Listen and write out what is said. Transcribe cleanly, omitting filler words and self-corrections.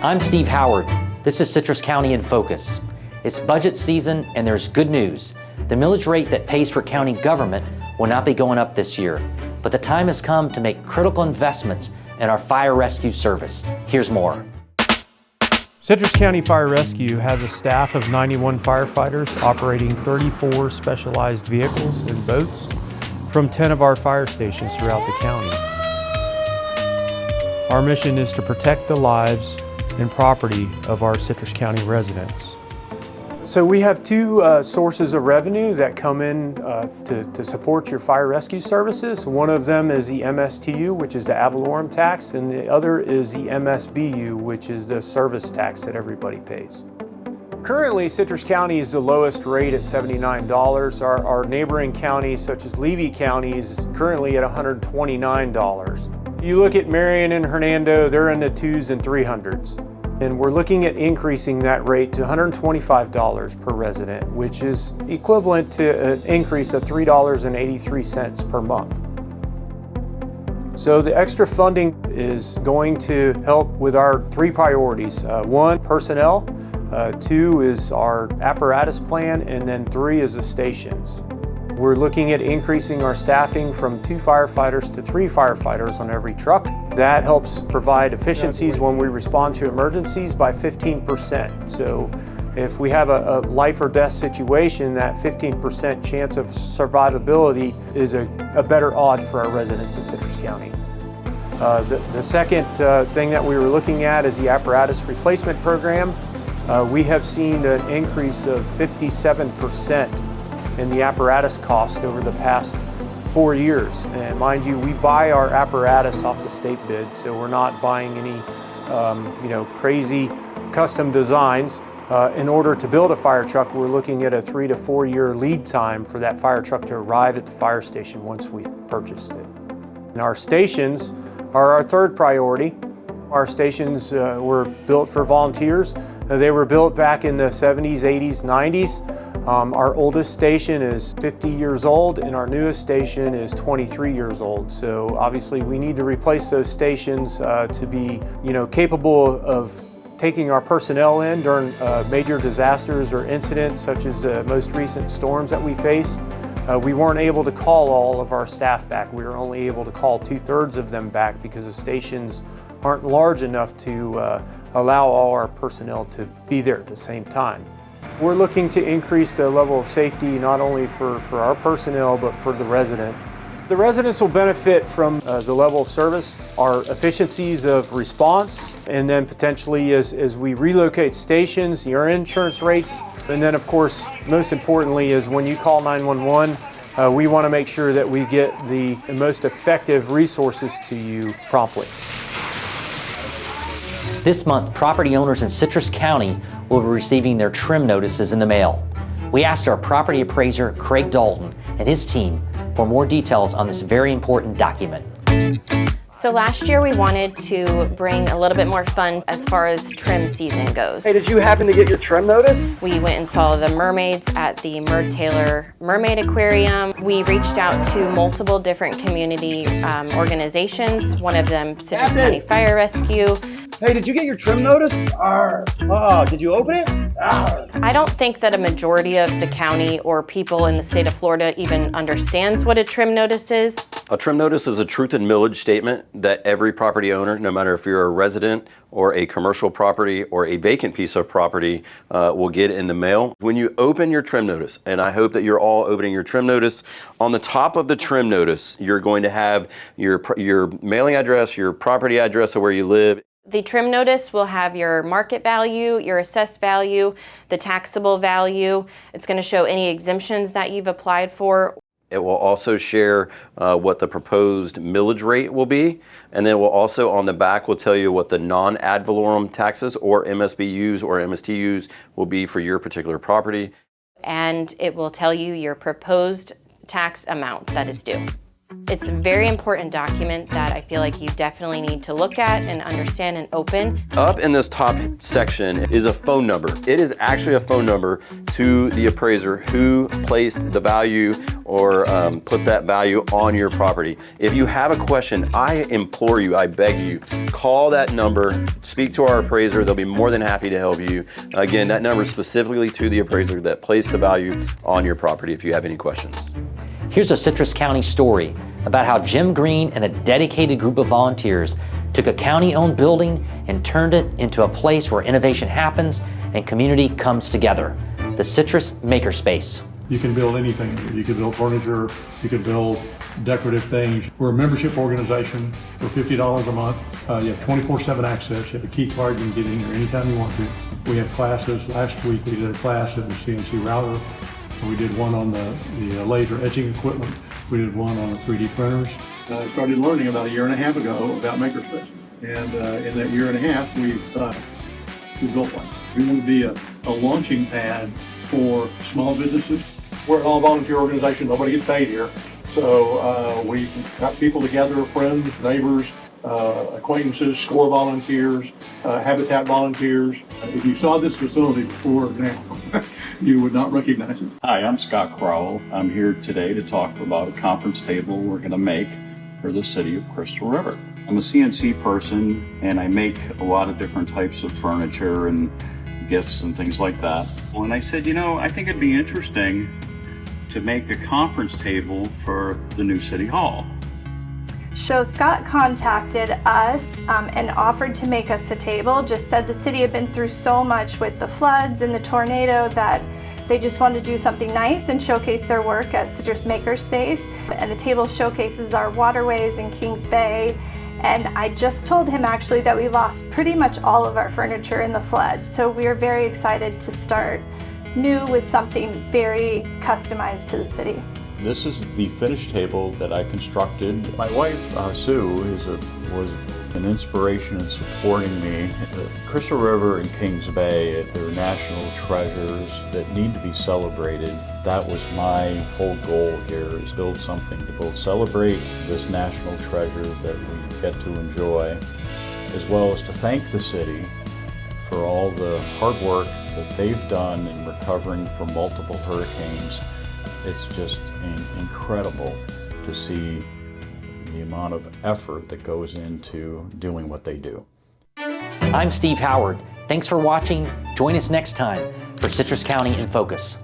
I'm Steve Howard. This is Citrus County in Focus. It's budget season and there's good news. The millage rate that pays for county government will not be going up this year, but the time has come to make critical investments in our fire rescue service. Here's more. Citrus County Fire Rescue has a staff of 91 firefighters operating 34 specialized vehicles and boats from 10 of our fire stations throughout the county. Our mission is to protect the lives and property of our Citrus County residents. So we have two sources of revenue that come in to support your fire rescue services. One of them is the MSTU, which is the ad valorem tax, and the other is the MSBU, which is the service tax that everybody pays. Currently, Citrus County is the lowest rate at $79. Our neighboring counties, such as Levy County, is currently at $129. If you look at Marion and Hernando, they're in the 2s and 300s. And we're looking at increasing that rate to $125 per resident, which is equivalent to an increase of $3.83 per month. So the extra funding is going to help with our three priorities. One, personnel. Two is our apparatus plan, and then three is the stations. We're looking at increasing our staffing from 2 firefighters to 3 firefighters on every truck. That helps provide efficiencies when we respond to emergencies by 15%. So if we have a life or death situation, that 15% chance of survivability is a better odd for our residents in Citrus County. The second thing that we were looking at is the apparatus replacement program. We have seen an increase of 57% in the apparatus cost over the past 4 years. And mind you, we buy our apparatus off the state bid, so we're not buying any crazy custom designs. In order to build a fire truck, we're looking at a 3 to 4 year lead time for that fire truck to arrive at the fire station once we purchased it. And our stations are our third priority. Our stations were built for volunteers. They were built back in the 70s, 80s, 90s. Our oldest station is 50 years old and our newest station is 23 years old. So obviously we need to replace those stations to be capable of taking our personnel in during major disasters or incidents such as the most recent storms that we faced. We weren't able to call all of our staff back. We were only able to call 2/3 of them back because the stations aren't large enough to allow all our personnel to be there at the same time. We're looking to increase the level of safety not only for our personnel but for the residents. The residents will benefit from the level of service, our efficiencies of response, and then potentially as we relocate stations, your insurance rates, and then of course most importantly is when you call 911, we want to make sure that we get the most effective resources to you promptly. This month, property owners in Citrus County will be receiving their trim notices in the mail. We asked our property appraiser, Craig Dalton, and his team for more details on this very important document. So last year we wanted to bring a little bit more fun as far as trim season goes. Hey, did you happen to get your trim notice? We went and saw the mermaids at the Murd Taylor Mermaid Aquarium. We reached out to multiple different community organizations, one of them Citrus County Fire Rescue. Hey, did you get your trim notice? Oh, did you open it? I don't think that a majority of the county or people in the state of Florida even understands what a trim notice is. A trim notice is a truth in millage statement that every property owner, no matter if you're a resident or a commercial property or a vacant piece of property, will get in the mail. When you open your trim notice, and I hope that you're all opening your trim notice, on the top of the trim notice, you're going to have your mailing address, your property address of where you live. The trim notice will have your market value, your assessed value, the taxable value. It's going to show any exemptions that you've applied for. It will also share what the proposed millage rate will be, and then we'll also on the back will tell you what the non-ad valorem taxes or MSBUs or MSTUs will be for your particular property. And it will tell you your proposed tax amount that is due. It's a very important document that I feel like you definitely need to look at and understand and open. Up in this top section is a phone number. It is actually a phone number to the appraiser who placed the value or put that value on your property. If you have a question, I implore you, I beg you, call that number, speak to our appraiser. They'll be more than happy to help you. Again, that number is specifically to the appraiser that placed the value on your property if you have any questions. Here's a Citrus County story about how Jim Green and a dedicated group of volunteers took a county-owned building and turned it into a place where innovation happens and community comes together. The Citrus Makerspace. You can build anything. You can build furniture, you can build decorative things. We're a membership organization for $50 a month. You have 24/7 access. You have a key card, you can get in here anytime you want to. We have classes. Last week we did a class in the CNC router. We did one on the laser etching equipment. We did one on the 3D printers. I started learning about a year and a half ago about makerspaces. And in that year and a half, we built one. We want to be a launching pad for small businesses. We're an all-volunteer organization. Nobody gets paid here. So we got people together, friends, neighbors, acquaintances, SCORE volunteers, Habitat volunteers. If you saw this facility before now, you would not recognize it. Hi, I'm Scott Crowell. I'm here today to talk about a conference table we're going to make for the city of Crystal River. I'm a CNC person and I make a lot of different types of furniture and gifts and things like that. And I said, I think it'd be interesting to make a conference table for the new City Hall. So Scott contacted us and offered to make us a table, just said the city had been through so much with the floods and the tornado that they just wanted to do something nice and showcase their work at Citrus Makerspace. And the table showcases our waterways in Kings Bay. And I just told him actually that we lost pretty much all of our furniture in the flood. So we are very excited to start new with something very customized to the city. This is the finished table that I constructed. My wife, Sue, was an inspiration in supporting me. Crystal River and Kings Bay, they're national treasures that need to be celebrated. That was my whole goal here, is build something to both celebrate this national treasure that we get to enjoy, as well as to thank the city for all the hard work that they've done in recovering from multiple hurricanes. It's just incredible to see the amount of effort that goes into doing what they do. I'm Steve Howard. Thanks for watching. Join us next time for Citrus County in Focus.